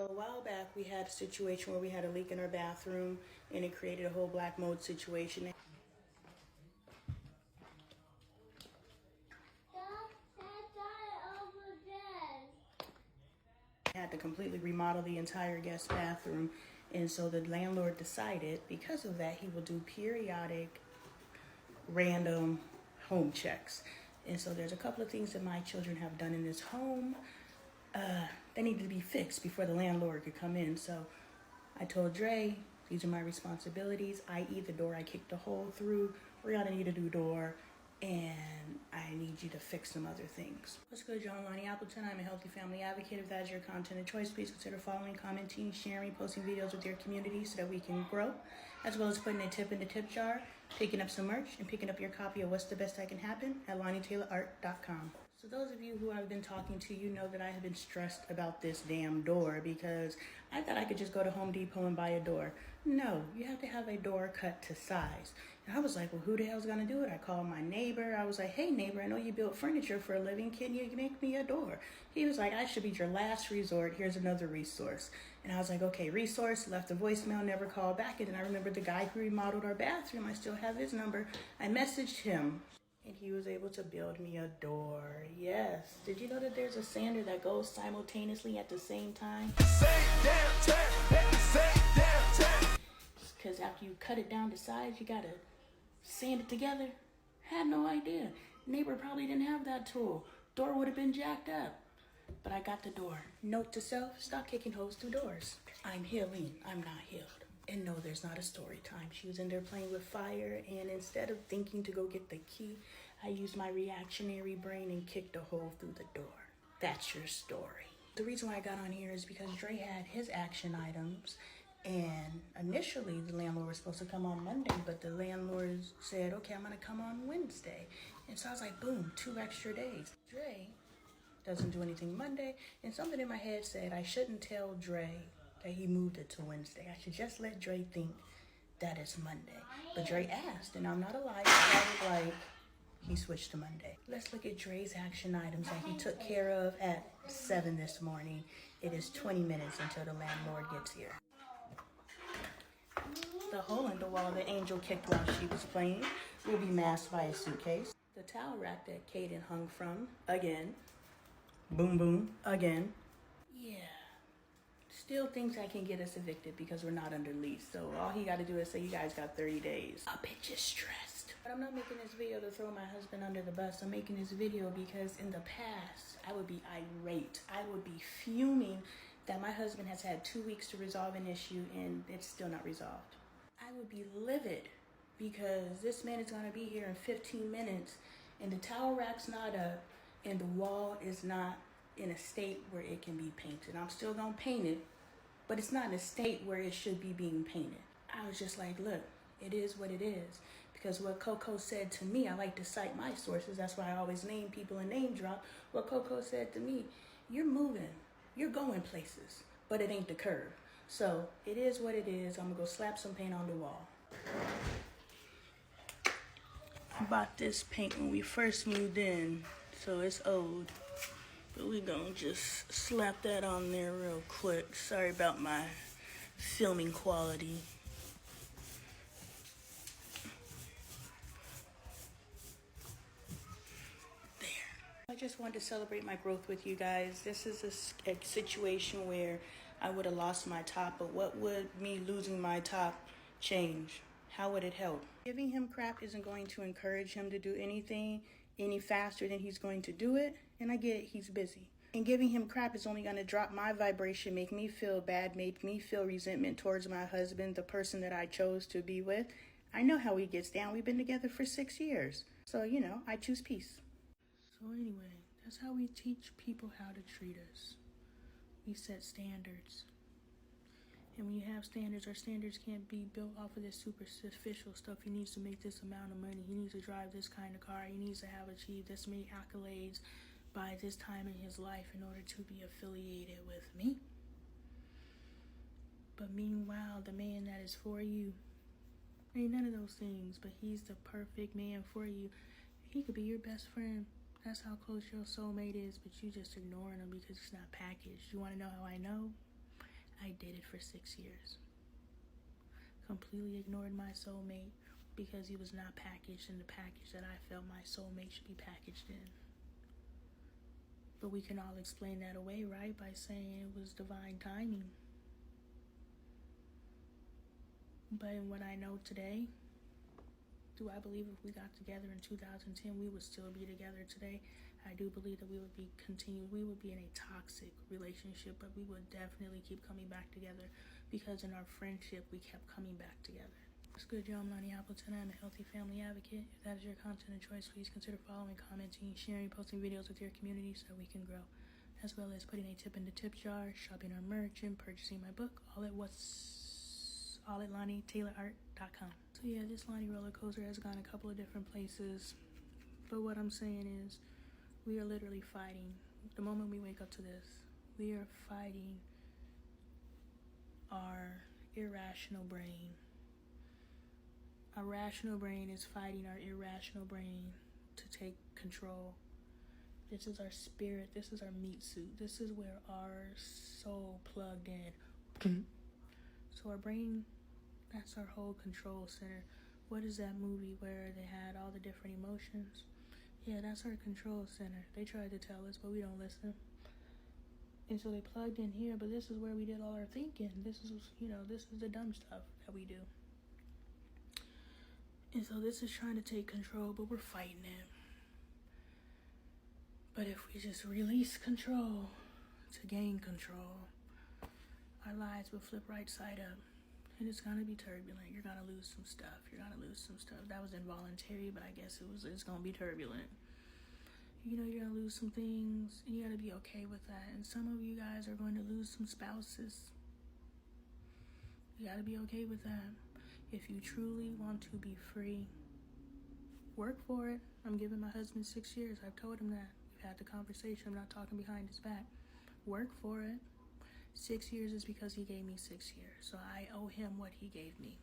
A while back, we had a situation where we had a leak in our bathroom and it created a whole black mold situation. Had to completely remodel the entire guest bathroom, and so the landlord decided because of that he will do periodic random home checks. And so there's a couple of things that my children have done in this home they needed to be fixed before the landlord could come in. So I told Dre, these are my responsibilities, i.e. the door I kicked a hole through. We're gonna need a new door, and I need you to fix some other things. What's good, y'all? LoneeAppleton. I'm a healthy family advocate. If that is your content of choice, please consider following, commenting, sharing, posting videos with your community so that we can grow, as well as putting a tip in the tip jar, picking up some merch, and picking up your copy of What's the Best That Can Happen at LoneeTaylorArt.com. So those of you who I've been talking to, you know that I have been stressed about this damn door because I thought I could just go to Home Depot and buy a door. No, you have to have a door cut to size. And I was like, well, who the hell's gonna do it? I called my neighbor. I was like, hey neighbor, I know you build furniture for a living. Can you make me a door? He was like, I should be your last resort. Here's another resource. And I was like, okay, resource, left a voicemail, never called back. And then I remembered the guy who remodeled our bathroom. I still have his number. I messaged him. And he was able to build me a door. Yes. Did you know that there's a sander that goes simultaneously at the same time? Because after you cut it down to size, you gotta sand it together. Had no idea. Neighbor probably didn't have that tool. Door would have been jacked up. But I got the door. Note to self, stop kicking holes through doors. I'm healing. I'm not healed. And no, there's not a story time. She was in there playing with fire, and instead of thinking to go get the key, I used my reactionary brain and kicked a hole through the door. That's your story. The reason why I got on here is because Dre had his action items, and initially the landlord was supposed to come on Monday, but the landlord said, okay, I'm gonna come on Wednesday. And so I was like, boom, 2 extra days. Dre doesn't do anything Monday, and something in my head said I shouldn't tell Dre that he moved it to Wednesday. I should just let Dre think that it's Monday. But Dre asked, and I'm not a liar. I was like, he switched to Monday. Let's look at Dre's action items that he took care of at 7 this morning. It is 20 minutes until the landlord gets here. The hole in the wall that Angel kicked while she was playing will be masked by a suitcase. The towel rack that Kaden hung from, again. Boom, boom, again. Yeah. Still thinks I can get us evicted because we're not under lease. So all he got to do is say, you guys got 30 days. A bitch is stressed. But I'm not making this video to throw my husband under the bus. I'm making this video because in the past, I would be irate. I would be fuming that my husband has had 2 weeks to resolve an issue and it's still not resolved. I would be livid because this man is going to be here in 15 minutes and the towel rack's not up and the wall is not in a state where it can be painted. I'm still going to paint it, but it's not in a state where it should be being painted. I was just like, look, it is what it is. Because what Coco said to me, I like to cite my sources. That's why I always name people and name drop. What Coco said to me, you're moving, you're going places, but it ain't the curb. So it is what it is. I'm gonna go slap some paint on the wall. I bought this paint when we first moved in, so it's old. But we gonna just slap that on there real quick. Sorry about my filming quality. There. I just wanted to celebrate my growth with you guys. This is a situation where I would have lost my top, but what would me losing my top change? How would it help? Giving him crap isn't going to encourage him to do anything any faster than he's going to do it. And I get it, he's busy. And giving him crap is only going to drop my vibration, make me feel bad, make me feel resentment towards my husband, the person that I chose to be with. I know how he gets down. We've been together for 6 years. So, you know, I choose peace. So anyway, that's how we teach people how to treat us. We set standards. And when you have standards, our standards can't be built off of this superficial stuff. He needs to make this amount of money. He needs to drive this kind of car. He needs to have achieved this many accolades by this time in his life in order to be affiliated with me. But meanwhile, the man that is for you ain't none of those things, but he's the perfect man for you. He could be your best friend. That's how close your soulmate is, but you just ignoring him because it's not packaged. You want to know how I know? dated for 6 years. Completely ignored my soulmate because he was not packaged in the package that I felt my soulmate should be packaged in. But we can all explain that away, right? By saying it was divine timing. But in what I know today, do I believe if we got together in 2010, we would still be together today? I do believe that we would be in a toxic relationship, but we would definitely keep coming back together because in our friendship, we kept coming back together. What's good, y'all? I'm LoneeAppleton. I'm a healthy family advocate. If that is your content of choice, please consider following, commenting, sharing, posting videos with your community so we can grow, as well as putting a tip in the tip jar, shopping our merch, and purchasing my book, all at LoneeTaylorArt.com. So yeah, this Lonnie roller coaster has gone a couple of different places, but what I'm saying is we are literally fighting. The moment we wake up to this, we are fighting our irrational brain. Our rational brain is fighting our irrational brain to take control. This is our spirit. This is our meat suit. This is where our soul plugged in. So our brain, that's our whole control center. What is that movie where they had all the different emotions? Yeah, that's our control center. They tried to tell us, but we don't listen. And so they plugged in here, but this is where we did all our thinking. This is the dumb stuff that we do. And so this is trying to take control, but we're fighting it. But if we just release control to gain control, our lives will flip right side up. And it's going to be turbulent. You're going to lose some stuff. That was involuntary, but I guess it's going to be turbulent. You're going to lose some things, and you got to be okay with that. And some of you guys are going to lose some spouses. You got to be okay with that. If you truly want to be free, work for it. I'm giving my husband 6 years. I've told him that. We've had the conversation. I'm not talking behind his back. Work for it. 6 years is because he gave me 6 years. So I owe him what he gave me.